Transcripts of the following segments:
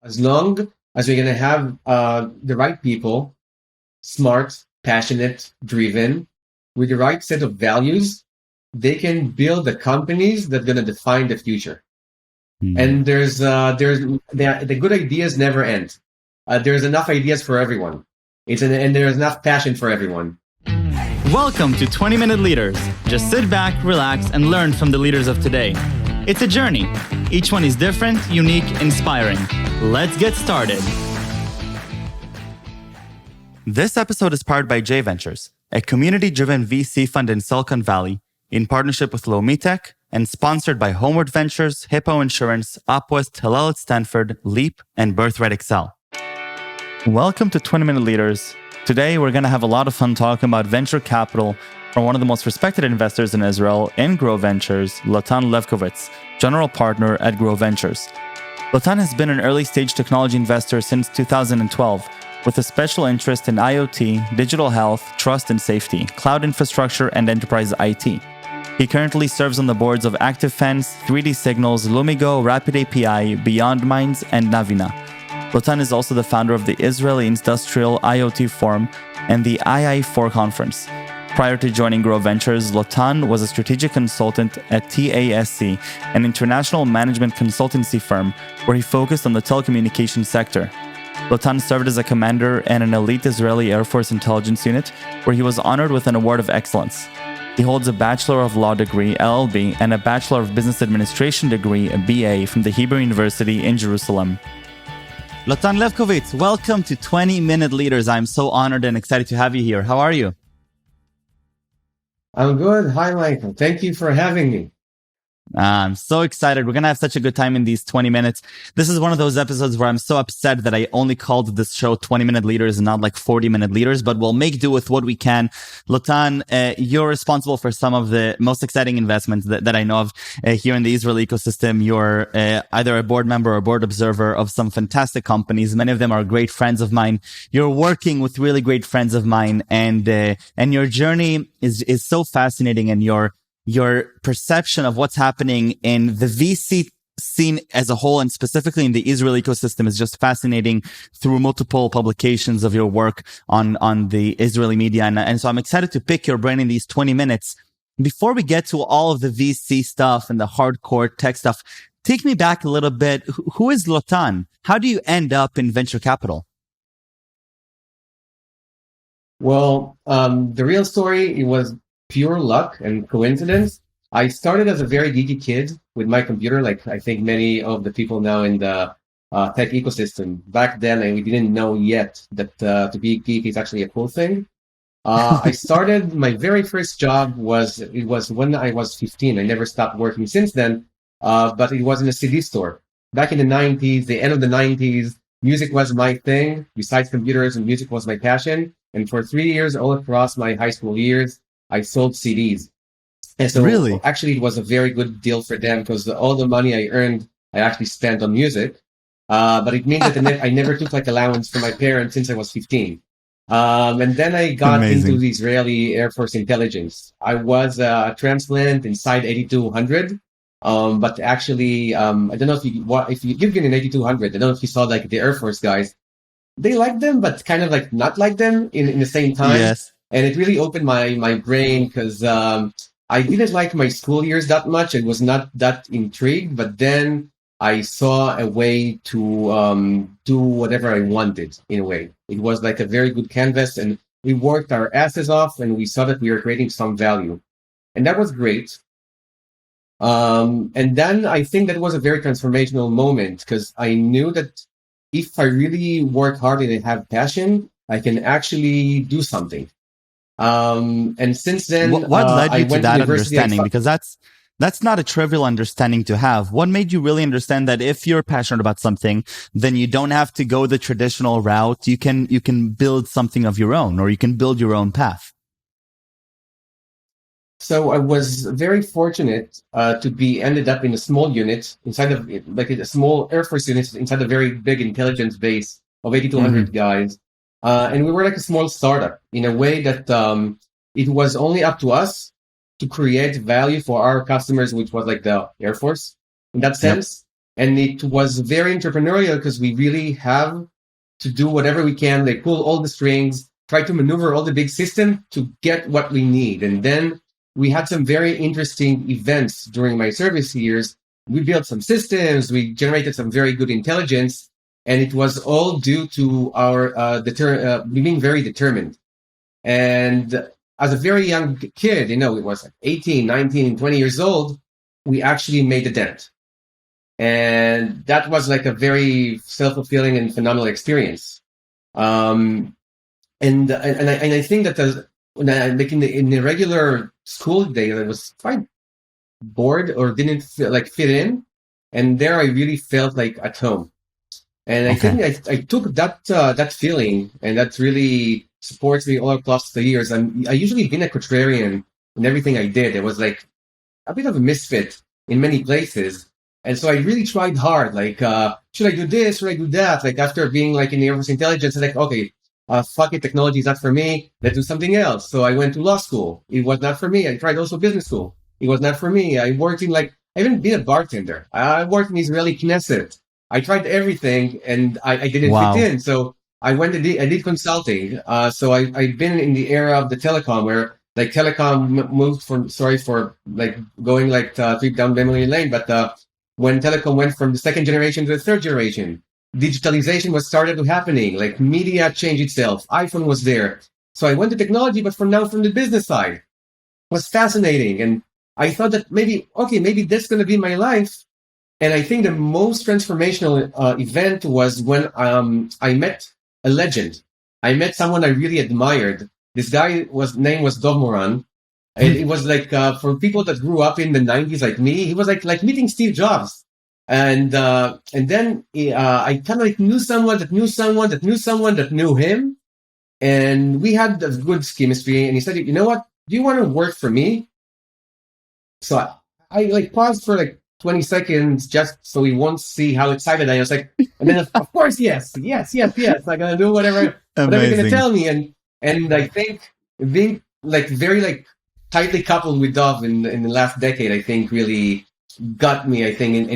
As long as we're going to have the right people, smart, passionate, driven, with the right set of values, they can build the companies that are going to define the future. And the good ideas never end. There's enough ideas for everyone. And there's enough passion for everyone. Welcome to 20-Minute Leaders. Just sit back, relax, and learn from the leaders of today. It's a journey. Each one is different, unique, inspiring. Let's get started. This episode is powered by J Ventures, a community-driven VC fund in Silicon Valley, in partnership with Lomitek, and sponsored by Homeward Ventures, Hippo Insurance, Upwest, Hillel at Stanford, Leap, and Birthright Excel. Welcome to 20-Minute Leaders. Today, we're going to have a lot of fun talking about venture capital from one of the most respected investors in Israel in Grow Ventures, Lotan Levkowitz, general partner at Grow Ventures. Lotan has been an early-stage technology investor since 2012, with a special interest in IoT, digital health, trust and safety, cloud infrastructure, and enterprise IT. He currently serves on the boards of ActiveFence, 3D Signals, Lumigo, RapidAPI, BeyondMinds and Navina. Lotan is also the founder of the Israeli Industrial IoT Forum and the II4 Conference. Prior to joining Grow Ventures, Lotan was a strategic consultant at TASC, an international management consultancy firm where he focused on the telecommunication sector. Lotan served as a commander in an elite Israeli Air Force intelligence unit, where he was honored with an award of excellence. He holds a Bachelor of Law degree, LLB, and a Bachelor of Business Administration degree, a BA, from the Hebrew University in Jerusalem. Lotan Levkowitz, welcome to 20-Minute Leaders. I'm so honored and excited to have you here. How are you? I'm good. Hi, Michael. Thank you for having me. I'm so excited. We're going to have such a good time in these 20 minutes. This is one of those episodes where I'm so upset that I only called this show 20-Minute Leaders and not like 40-Minute Leaders, but we'll make do with what we can. Lotan, you're responsible for some of the most exciting investments that I know of here in the Israeli ecosystem. You're either a board member or a board observer of some fantastic companies. Many of them are great friends of mine. You're working with really great friends of mine, and your journey is so fascinating, and your perception of what's happening in the VC scene as a whole, and specifically in the Israel ecosystem, is just fascinating through multiple publications of your work on the Israeli media. And so I'm excited to pick your brain in these 20 minutes. Before we get to all of the VC stuff and the hardcore tech stuff, take me back a little bit. Who is Lotan? How do you end up in venture capital? Well, the real story, it was pure luck and coincidence. I started as a very geeky kid with my computer, like I think many of the people now in the tech ecosystem. Back then, we didn't know yet that to be geek is actually a cool thing. I started, my very first job was when I was 15. I never stopped working since then, but it was in a CD store. Back in the 90s, the end of the 90s, music was my thing. Besides computers, and music was my passion. And for 3 years, all across my high school years, I sold CDs. And so Really? Actually, it was a very good deal for them, because all the money I earned, I actually spent on music. But it means that I never took like allowance from my parents since I was 15. And then I got into the Israeli Air Force intelligence. I was a transplant inside 8200. But actually, I don't know if you've been in 8200, I don't know if you saw like the Air Force guys. They like them, but kind of like not like them in the same time. Yes. And it really opened my brain, because I didn't like my school years that much. I was not that intrigued, but then I saw a way to do whatever I wanted, in a way. It was like a very good canvas, and we worked our asses off, and we saw that we were creating some value. And that was great. And then I think that was a very transformational moment, because I knew that if I really work hard and I have passion, I can actually do something. And since then, what led you to that understanding? Because that's not a trivial understanding to have. What made you really understand that if you're passionate about something, then you don't have to go the traditional route. You can build something of your own, or you can build your own path. So I was very fortunate to be ended up in a small unit inside of like a small Air Force unit inside a very big intelligence base of 8,200 guys. And we were like a small startup in a way that it was only up to us to create value for our customers, which was like the Air Force in that sense. And it was very entrepreneurial because we really have to do whatever we can, like pull all the strings, try to maneuver all the big system to get what we need. And then we had some very interesting events during my service years. We built some systems, we generated some very good intelligence, and it was all due to our being very determined. And as a very young kid, it was like 18, 19, 20 years old, we actually made a dent. And that was like a very self-fulfilling and phenomenal experience. And I think that when like in the regular school day, I was quite bored or didn't fit in, and there I really felt like at home. And I think I took that feeling, and that really supports me all across the years. I usually been a contrarian in everything I did. It was like a bit of a misfit in many places. And so I really tried hard, like, should I do this? Should I do that? Like after being like in the Air Force intelligence, like, okay, fuck it, technology is not for me. Let's do something else. So I went to law school. It was not for me. I tried also business school. It was not for me. I worked in I even been a bartender. I worked in Israeli Knesset. I tried everything and I didn't fit in. So I did consulting. So I've been in the era of the telecom where like telecom moved for like going trip down memory lane. But when telecom went from the second generation to the third generation, digitalization was started happening, like media changed itself. iPhone was there. So I went to technology, but from the business side. It was fascinating. And I thought that maybe that's going to be my life. And I think the most transformational event was when I met a legend. I met someone I really admired. This guy name was Dov Moran. And it was like for people that grew up in the 90s like me, he was like meeting Steve Jobs. And then I kind of knew someone that knew someone that knew someone that knew him. And we had a good chemistry. And he said, you know what? Do you want to work for me? So I paused for 20 seconds just so he won't see how excited I am. I was like, and then of course, yes. I'm going to do whatever you're going to tell me. And I think being very tightly coupled with Dov in the last decade, I think really got me, I think,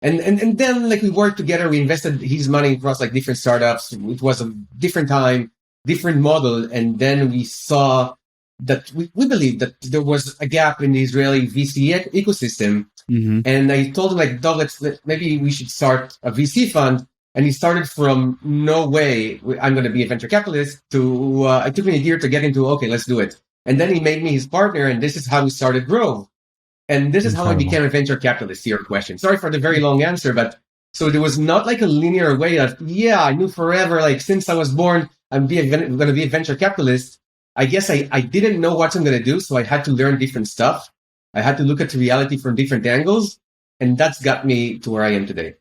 and then we worked together. We invested his money across different startups. It was a different time, different model, and then we saw that we believed that there was a gap in the Israeli VC ecosystem. Mm-hmm. And I told him Dov, maybe we should start a VC fund. And he started from no way I'm going to be a venture capitalist to it took me a year to get into okay, let's do it. And then he made me his partner, and this is how we started Grove. And this is how I became a venture capitalist, to your question. Sorry for the very long answer, but so there was not a linear way that, I knew forever, since I was born, I'm going to be a venture capitalist. I guess I didn't know what I'm going to do, so I had to learn different stuff. I had to look at reality from different angles, and that's got me to where I am today.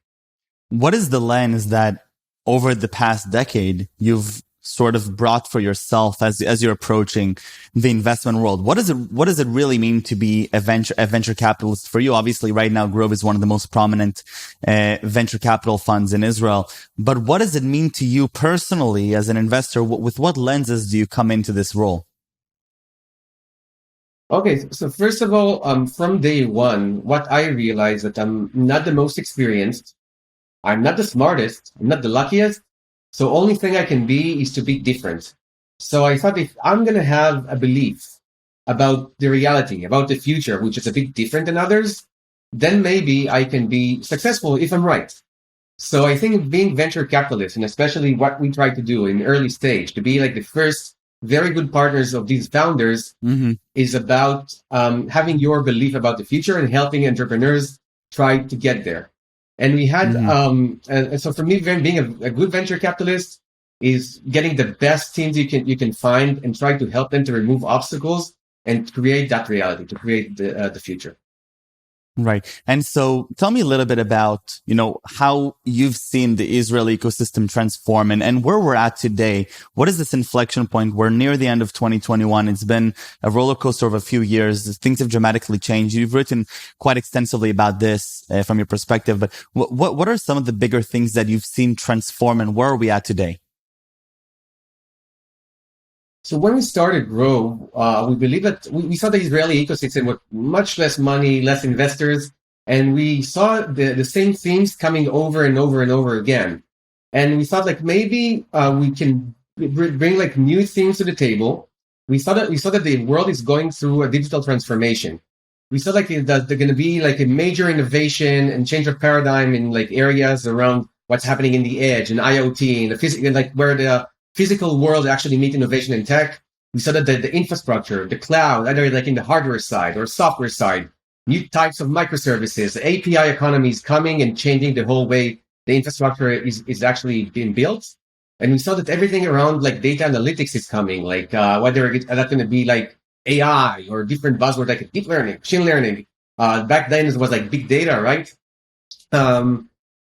What is the lens that over the past decade you've sort of brought for yourself as you're approaching the investment world? What does it really mean to be a venture capitalist for you? Obviously, right now, Grove is one of the most prominent venture capital funds in Israel. But what does it mean to you personally as an investor? With what lenses do you come into this role? Okay, so first of all, from day one, what I realized that I'm not the most experienced, I'm not the smartest, I'm not the luckiest. So only thing I can be is to be different. So I thought if I'm going to have a belief about the reality, about the future, which is a bit different than others, then maybe I can be successful if I'm right. So I think being venture capitalist, and especially what we try to do in early stage, to be the first very good partners of these founders, is about having your belief about the future and helping entrepreneurs try to get there. And we had, so for me, being a good venture capitalist is getting the best teams you can find and try to help them to remove obstacles and create that reality, to create the future. Right. And so tell me a little bit about, how you've seen the Israeli ecosystem transform and where we're at today. What is this inflection point? We're near the end of 2021. It's been a roller coaster of a few years. Things have dramatically changed. You've written quite extensively about this from your perspective, but what are some of the bigger things that you've seen transform and where are we at today? So when we started Grow, we believe that we saw the Israeli ecosystem with much less money, less investors, And we saw the same themes coming over and over and over again. And we thought like maybe we can bring like new things to the table. We saw that the world is going through a digital transformation. We saw like that there's going to be like a major innovation and change of paradigm in like areas around what's happening in the edge and IoT and the physical, like where the physical world actually meet innovation and tech. We saw that the infrastructure, the cloud, either like in the hardware side or software side, new types of microservices, the API economy is coming and changing the whole way the infrastructure is actually being built. And we saw that everything around like data analytics is coming, like whether that's going to be like AI or different buzzwords like deep learning, machine learning. Back then it was like big data, right? And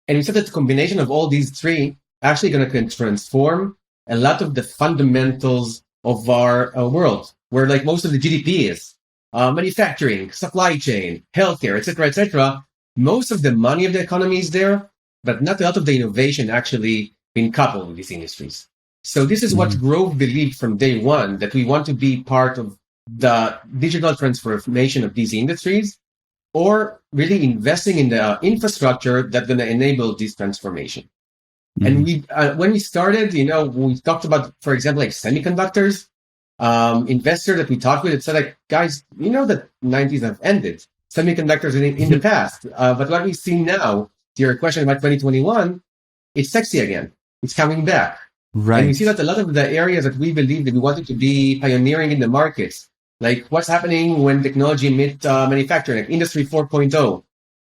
we said that the combination of all these three actually going to transform a lot of the fundamentals of our world, where like most of the GDP is manufacturing, supply chain, healthcare, etc. Most of the money of the economy is there, but not a lot of the innovation actually been coupled with these industries. So this is what Grove believed from day one, that we want to be part of the digital transformation of these industries, or really investing in the infrastructure that's going to enable this transformation. And we, when we started, we talked about, for example, like semiconductors. Investor that we talked with, it said like, guys, that 90s have ended. Semiconductors in the past. But what we see now, to your question about 2021, it's sexy again. It's coming back. Right. And we see that a lot of the areas that we believe that we wanted to be pioneering in the markets, like what's happening when technology meets manufacturing, like Industry 4.0.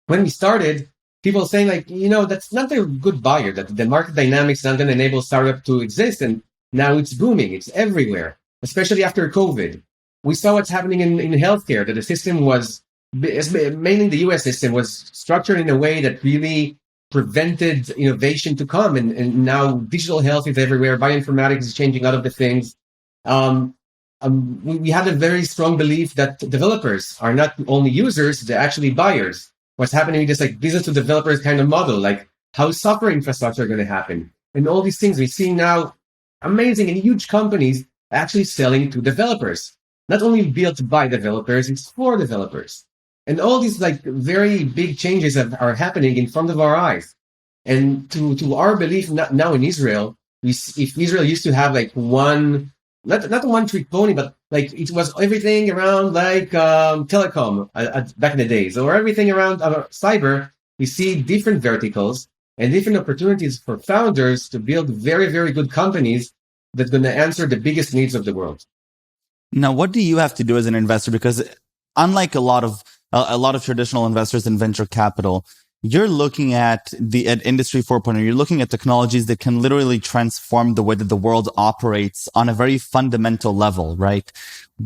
When we started, people saying like, that's not a good buyer, that the market dynamics is not going to enable startup to exist. And now it's booming. It's everywhere, especially after COVID. We saw what's happening in healthcare, that the system was, mainly the US system, was structured in a way that really prevented innovation to come. And now digital health is everywhere. Bioinformatics is changing a lot of the things. We had a very strong belief that developers are not only users, they're actually buyers. What's happening is this like business to developers kind of model, like how is software infrastructure going to happen? And all these things we see now, amazing and huge companies actually selling to developers, not only built by developers, it's for developers. And all these like very big changes are happening in front of our eyes. And to our belief now in Israel, if Israel used to have like one, not one trick pony, but like it was everything around like telecom back in the days, or everything around cyber, we see different verticals and different opportunities for founders to build very, very good companies that's going to answer the biggest needs of the world. Now, what do you have to do as an investor? Because unlike a lot of traditional investors in venture capital, you're looking at Industry 4.0. You're looking at technologies that can literally transform the way that the world operates on a very fundamental level, right?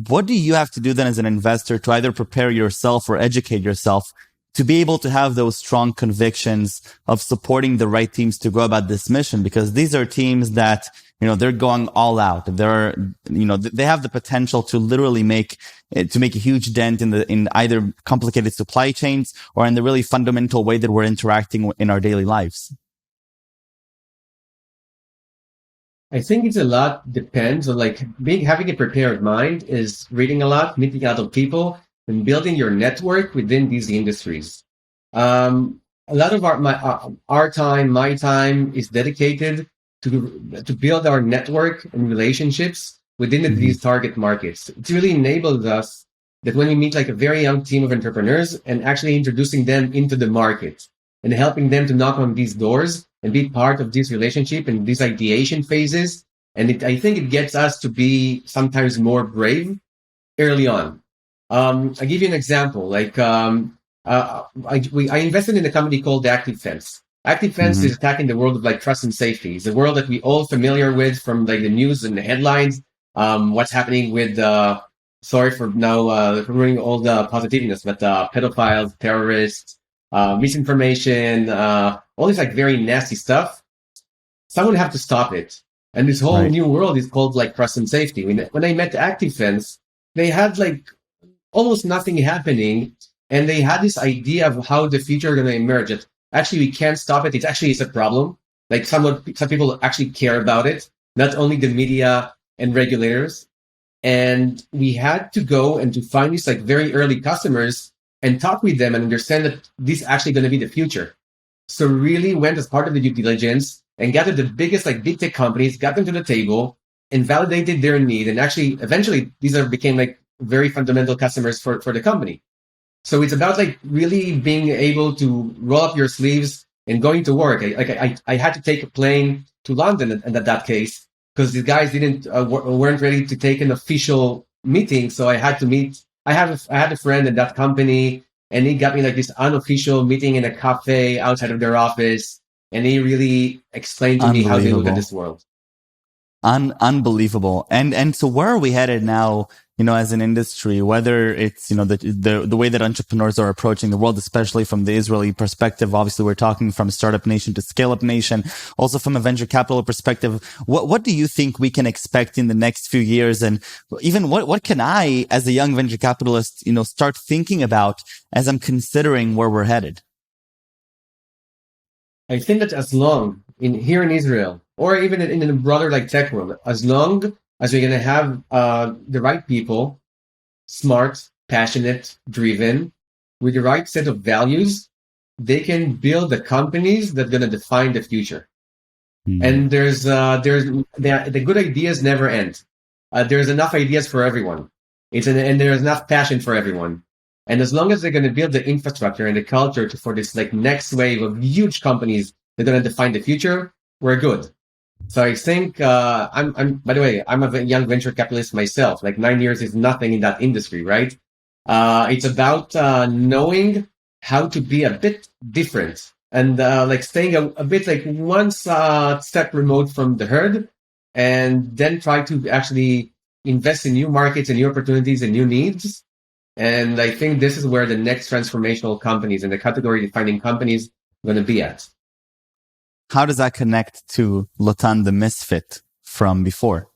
What do you have to do then as an investor to either prepare yourself or educate yourself to be able to have those strong convictions of supporting the right teams to go about this mission? Because these are teams that, they're going all out. They have the potential to literally make a huge dent in either complicated supply chains or in the really fundamental way that we're interacting in our daily lives. I think it's a lot depends on like having a prepared mind is reading a lot, meeting a lot of people, and building your network within these industries. A lot of my time is dedicated to build our network and relationships within these target markets. It really enables us that when we meet like a very young team of entrepreneurs and actually introducing them into the market and helping them to knock on these doors and be part of this relationship and these ideation phases. And I think it gets us to be sometimes more brave early on. I'll give you an example. Like I invested in a company called ActiveFence. ActiveFence is attacking the world of like trust and safety. It's a world that we all familiar with from like the news and the headlines. What's happening with sorry for now ruining all the positiveness, but pedophiles, terrorists, misinformation, all this like very nasty stuff. Someone have to stop it. And this whole new world is called like trust and safety. When I met ActiveFence, they had like almost nothing happening, and they had this idea of how the future is going to emerge. That actually we can't stop it. It's a problem. Like some people actually care about it, not only the media and regulators. And we had to go and to find these like very early customers and talk with them and understand that this is actually going to be the future. So really went as part of the due diligence and gathered the biggest like big tech companies, got them to the table and validated their need. And actually, eventually, these became like very fundamental customers for the company. So it's about like really being able to roll up your sleeves and going to work. I had to take a plane to London in that case because the guys weren't ready to take an official meeting. So I had to meet. I had a friend in that company, and he got me like this unofficial meeting in a cafe outside of their office, and he really explained to me how they look at this world. Unbelievable. And so where are we headed now, as an industry, whether it's, the way that entrepreneurs are approaching the world, especially from the Israeli perspective. Obviously, we're talking from startup nation to scale up nation, also from a venture capital perspective. What do you think we can expect in the next few years? And even what can I, as a young venture capitalist, start thinking about as I'm considering where we're headed? I think that as long here in Israel, or even in the broader like tech world, as long as we're going to have the right people, smart, passionate, driven, with the right set of values, they can build the companies that are going to define the future. Mm-hmm. And the good ideas never end. There's enough ideas for everyone. And there's enough passion for everyone. And as long as they're going to build the infrastructure and the culture for this like next wave of huge companies that are going to define the future, we're good. So I think by the way, I'm a young venture capitalist myself. Like 9 years is nothing in that industry, right? It's about knowing how to be a bit different and like staying a bit like one step remote from the herd, and then try to actually invest in new markets and new opportunities and new needs. And I think this is where the next transformational companies and the category defining companies are going to be at. How does that connect to Lotan the Misfit from before?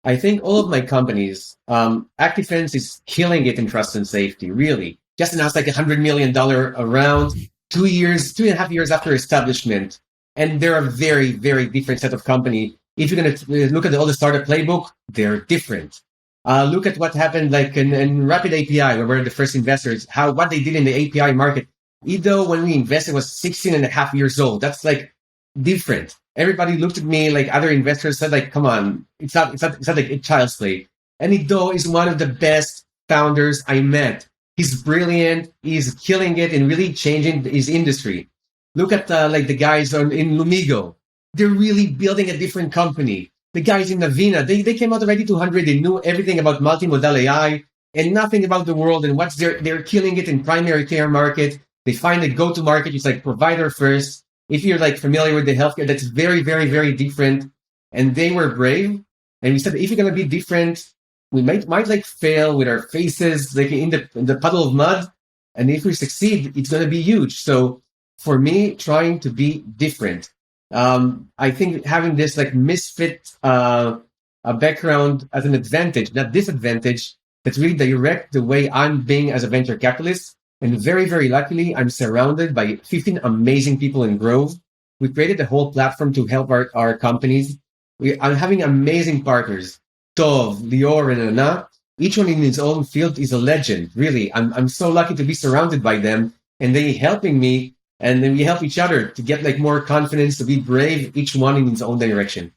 I think all of my companies, ActiveFence is killing it in trust and safety, really. Just announced like $100 million around 2.5 years after establishment. And they're a very, very different set of company. If you're going to look at all the startup playbook, they're different. Look at what happened like in RapidAPI, where we're the first investors, what they did in the API market. Either when we invested was 16 and a half years old. That's like different. Everybody looked at me like other investors said like, come on, it's not like a child's play. And Ido is one of the best founders I met. He's brilliant. He's killing it and really changing his industry. Look at like the guys in Lumigo. They're really building a different company. The guys in Navina, they came out already 200. They knew everything about multimodal AI and nothing about the world. And they're killing it in primary care market. They find a go-to market. It's like provider first. If you're like familiar with the healthcare, that's very, very, very different. And they were brave. And we said, if you're going to be different, we might like fail with our faces like in the puddle of mud. And if we succeed, it's going to be huge. So for me, trying to be different. I think having this like misfit background as an advantage, not disadvantage, that's really direct the way I'm being as a venture capitalist. And very, very luckily, I'm surrounded by 15 amazing people in Grove. We created a whole platform to help our companies. I'm having amazing partners, Tov, Lior, and Anna. Each one in his own field is a legend, really. I'm so lucky to be surrounded by them, and they helping me, and then we help each other to get like more confidence, to be brave, each one in his own direction.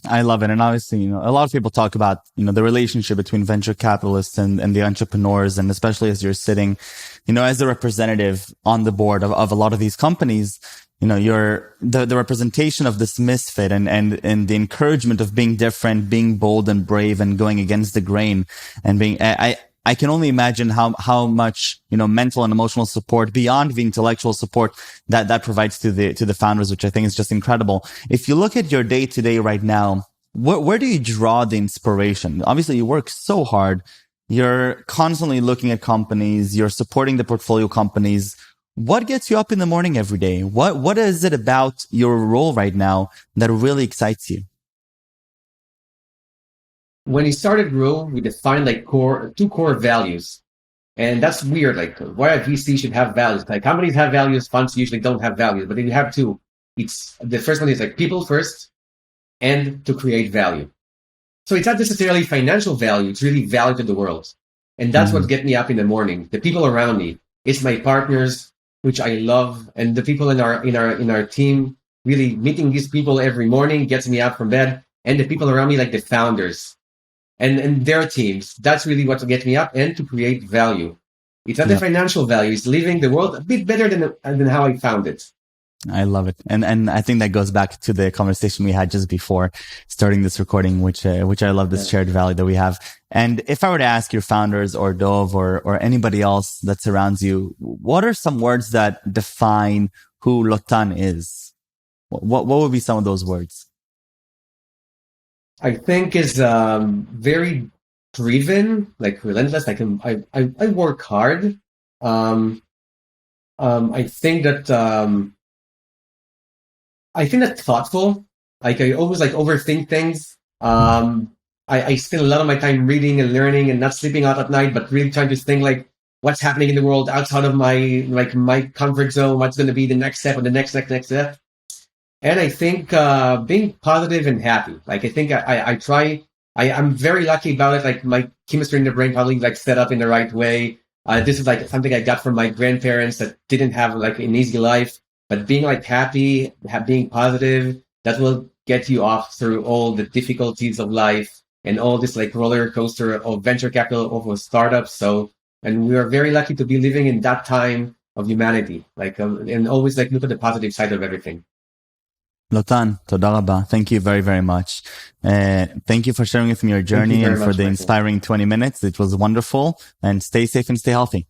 I love it. And obviously, a lot of people talk about, the relationship between venture capitalists and the entrepreneurs. And especially as you're sitting, as a representative on the board of a lot of these companies, you're the representation of this misfit and the encouragement of being different, being bold and brave and going against the grain and being, I can only imagine how much, mental and emotional support beyond the intellectual support that provides to the founders, which I think is just incredible. If you look at your day to day right now, where do you draw the inspiration? Obviously, you work so hard. You're constantly looking at companies. You're supporting the portfolio companies. What gets you up in the morning every day? What is it about your role right now that really excites you? When we started Grow, we defined like two core values. And that's weird. Like why a VC should have values. Like companies have values, funds usually don't have values, but if you have two, it's the first one is like people first and to create value. So it's not necessarily financial value, it's really value to the world. And that's what gets me up in the morning. The people around me, it's my partners, which I love, and the people in our team. Really meeting these people every morning gets me up from bed, and the people around me, like the founders and their teams. That's really what gets me up, and to create value. It's not the financial value; it's leaving the world a bit better than how I found it. I love it. And I think that goes back to the conversation we had just before starting this recording, which I love, this shared value that we have. And if I were to ask your founders or Dov or anybody else that surrounds you, what are some words that define who Lotan is? What would be some of those words? I think is very driven, like relentless. I work hard. I think that's thoughtful. Like I always overthink things. I spend a lot of my time reading and learning and not sleeping out at night, but really trying to think like what's happening in the world outside of my comfort zone. What's going to be the next step or the next step. And I think being positive and happy. Like I think I try. I'm very lucky about it. Like my chemistry in the brain probably set up in the right way. This is something I got from my grandparents that didn't have an easy life. But being happy, being positive, that will get you off through all the difficulties of life and all this roller coaster of venture capital of startups. So, and we are very lucky to be living in that time of humanity. And always look at the positive side of everything. Lotan, toda rabba. Thank you very, very much. Thank you for sharing with me your journey and for the inspiring 20 minutes. It was wonderful, and stay safe and stay healthy.